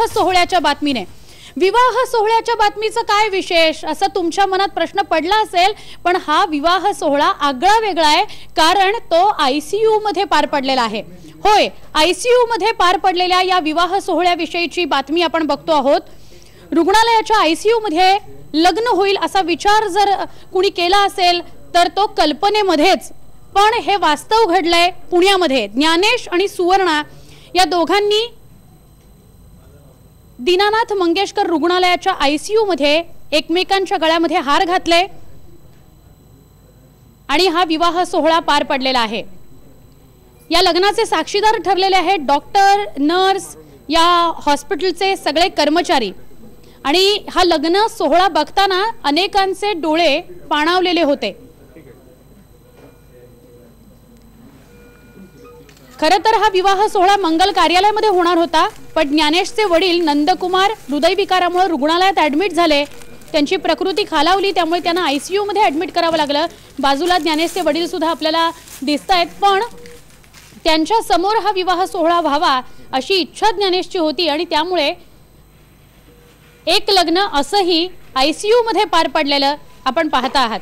विवाह सोहळ्याच्या बातमीने। विवाह सोहळ्याच्या बातमीचं काय विशेष असं तुमच्या मनात प्रश्न पडला असेल, पण हा विवाह सोहळा आगळा वेगळा आहे, कारण तो ICU मध्ये पार पडलेला आहे। होय, ICU मध्ये पार पडलेल्या या विवाह सोहळ्याविषयीची बातमी आपण बघतो आहोत। रुग्णालयाच्या ICU मध्ये लग्न होईल असा विचार जर कुणी केला असेल तर तो कल्पनेमध्येच, पण हे वास्तव घडलंय पुण्यामध्ये। ज्ञानेश आणि सुवर्णा या दोघांनी दीनानाथ मंगेशकर रुग्णालयाच्या ICU मध्ये एकमेकांच्या गळ्यामध्ये हार घातले आणि हा विवाह सोहळा पार पडलेला आहे। या लग्नाचे साक्षीदार ठरलेले आहेत डॉक्टर, नर्स, या हॉस्पिटलचे सगळे कर्मचारी। आणि हा लग्न सोहळा बघताना अनेकांचे डोळे पाणावलेले होते। खरं तर हा विवाह सोहळा मंगल कार्यालयामध्ये होणार होता, पण ज्ञानेशचे वडील नंदकुमार हृदयविकारामुळे रुग्णालयात ऍडमिट झाले। त्यांची प्रकृती खालावली, त्यामुळे त्यांना ICU मध्ये ऍडमिट करावं लागलं। बाजूला ज्ञानेशचे वडील सुद्धा आपल्याला दिसतायत, पण त्यांच्या समोर हा विवाह सोहळा व्हावा अशी इच्छा ज्ञानेशची होती आणि त्यामुळे एक लग्न असंही ICU मध्ये पार पडलेलं आपण पाहता आहात।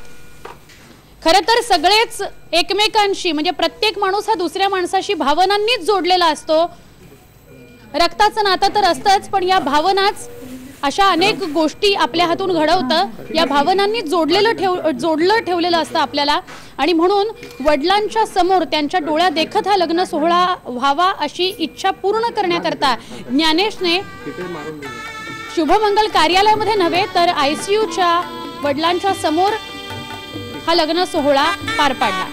खरं तर सगळेच एकमेकांशी, म्हणजे प्रत्येक माणूस हा दुसऱ्या माणसाशी भावनांनीच जोडलेला असतो। रक्ताचं नातं तर असतंच, पण या भावनाच अशा अनेक गोष्टी आपल्या हातून घडवतं। या भावनांनी जोडलं ठेवलेलं असतं आपल्याला, आणि म्हणून वडिलांच्या समोर त्यांच्या डोळ्या देखत हा लग्न सोहळा व्हावा अशी इच्छा पूर्ण करण्याकरता ज्ञानेशने शुभमंगल कार्यालयामध्ये नव्हे तर ICUच्या वडिलांच्या समोर हा लग्न सोहळा पार पाडला।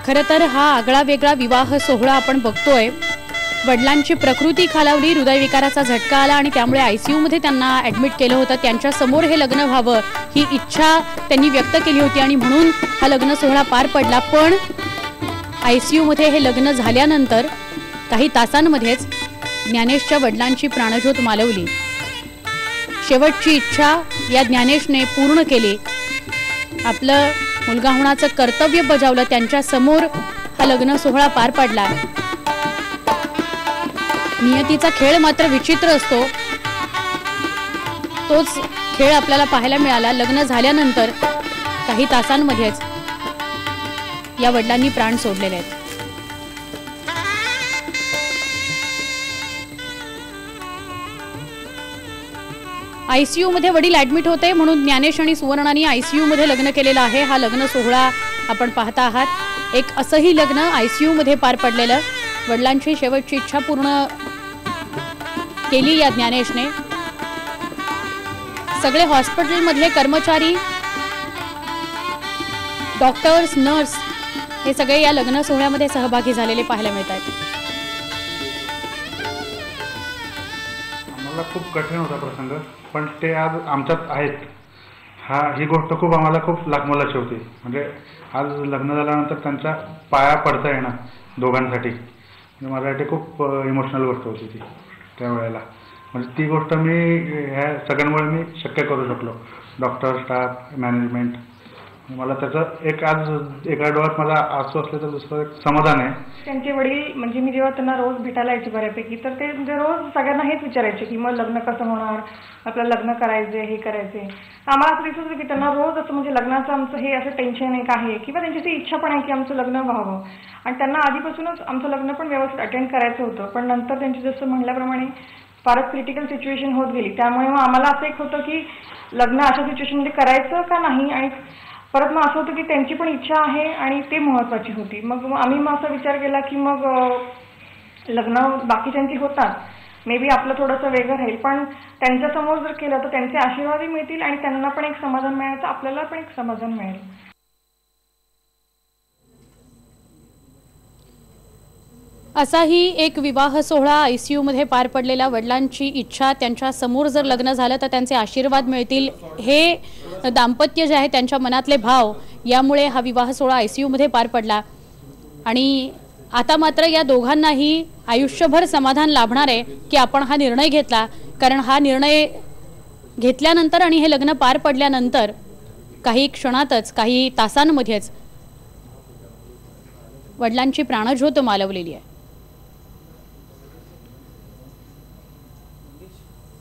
खरं तर हा आगळा वेगळा विवाह सोहळा आपण बघतोय। वडिलांची प्रकृती खालावली, हृदयविकाराचा झटका आला आणि त्यामुळे ICU मध्ये त्यांना ऍडमिट केलं होतं। त्यांच्या समोर हे लग्न व्हावं ही इच्छा त्यांनी व्यक्त केली होती आणि म्हणून हा लग्न सोहळा पार पडला। पण ICU मध्ये हे लग्न झाल्यानंतर काही तासांमध्येच ज्ञानेशच्या वडिलांची प्राणज्योत मालवली। शेवटची इच्छा या ज्ञानेशने पूर्ण केली, आपलं मुलगा होण्याचं कर्तव्य बजावलं, त्यांच्या समोर हा लग्न सोहळा पार पडला। नियतीचा खेळ मात्र विचित्र असतो, तोच खेळ आपल्याला पाहायला मिळाला। लग्न झाल्यानंतर काही तासांमध्येच या वडिलांनी प्राण सोडलेले आहेत। ICU मध्ये वडील ऍडमिट होते, म्हणून ज्ञानेश आणि सुवर्णानी ICU मध्ये लग्न केलेलं आहे। हा लग्न सोहळा आपण पाहता आहात। एक असंही लग्न ICU मध्ये पार पडलेलं, वडिलांची शेवटची इच्छा पूर्ण केली या ज्ञानेशने। सगळे हॉस्पिटल मधले कर्मचारी, डॉक्टर्स, नर्स हे सगळे या लग्न सोहळ्यामध्ये सहभागी झालेले पाहायला मिळतात। आम्हाला खूप कठीण होता प्रसंग, पण ते आज आमच्यात आहेत। ही गोष्ट खूप आम्हाला खूप लाखमोलाची होती। म्हणजे आज लग्न झाल्यानंतर त्यांच्या पाया पडता येणं दोघांसाठी म्हणजे माझ्यासाठी खूप इमोशनल गोष्ट होती ती त्यावेळेला। म्हणजे ती गोष्ट ह्या सगळ्यांमुळे मी शक्य करू शकलो। डॉक्टर, स्टाफ, मॅनेजमेंट मला त्याचं एक आज एका डोळ्यात मला आसू असले तर दुसरं एक समाधान आहे. त्यांचे वडील म्हणजे मी जेव्हा त्यांना रोज भेटायला यायचे बऱ्यापैकी, तर ते म्हणजे रोज सगळ्यांना हेच विचारायचे की मग लग्न कसं होणार, आपल्याला लग्न करायचे, हे करायचे. आम्हाला असं दिसत होतं की त्यांना रोज असं म्हणजे लग्नाचं आमचं हे असं टेन्शन एक आहे किंवा त्यांची ती इच्छा पण आहे की आमचं लग्न व्हावं, आणि त्यांना आधीपासूनच आमचं लग्न पण व्यवस्थित अटेंड करायचं होतं. पण नंतर त्यांची जसं म्हणल्याप्रमाणे फारच क्रिटिकल सिच्युएशन होत गेली, त्यामुळे मग आम्हाला असं एक होतं की लग्न अशा सिच्युएशनमध्ये करायचं का नाही. आणि परत मग असं होतं की त्यांची पण इच्छा आहे आणि ते महत्त्वाची होती. मग आम्ही मग असा विचार केला की मग लग्न बाकीच्यांची होतात, मे बी आपलं थोडंसं वेगळं राहील, पण त्यांच्यासमोर जर केलं तर त्यांचे आशीर्वादही मिळतील आणि त्यांना पण एक समाधान मिळेल, तर आपल्याला पण एक समाधान मिळेल. असाही एक विवाह सोहळा ICU मध्ये पार पडलेला. वडिलांची इच्छा, त्यांच्या समोर जर लग्न झालं तर त्यांचे आशीर्वाद मिळतील, हे दाम्पत्य जे आहे त्यांच्या मनातले भाव, यामुळे हा विवाह सोहळा ICU मध्ये पार पडला. आणि आता मात्र या दोघांनाही आयुष्यभर समाधान लाभणार आहे की आपण हा निर्णय घेतला, कारण हा निर्णय घेतल्यानंतर आणि हे लग्न पार पडल्यानंतर काही क्षणातच, काही तासांमध्येच वडिलांची प्राणज्योत मालवलेली आहे.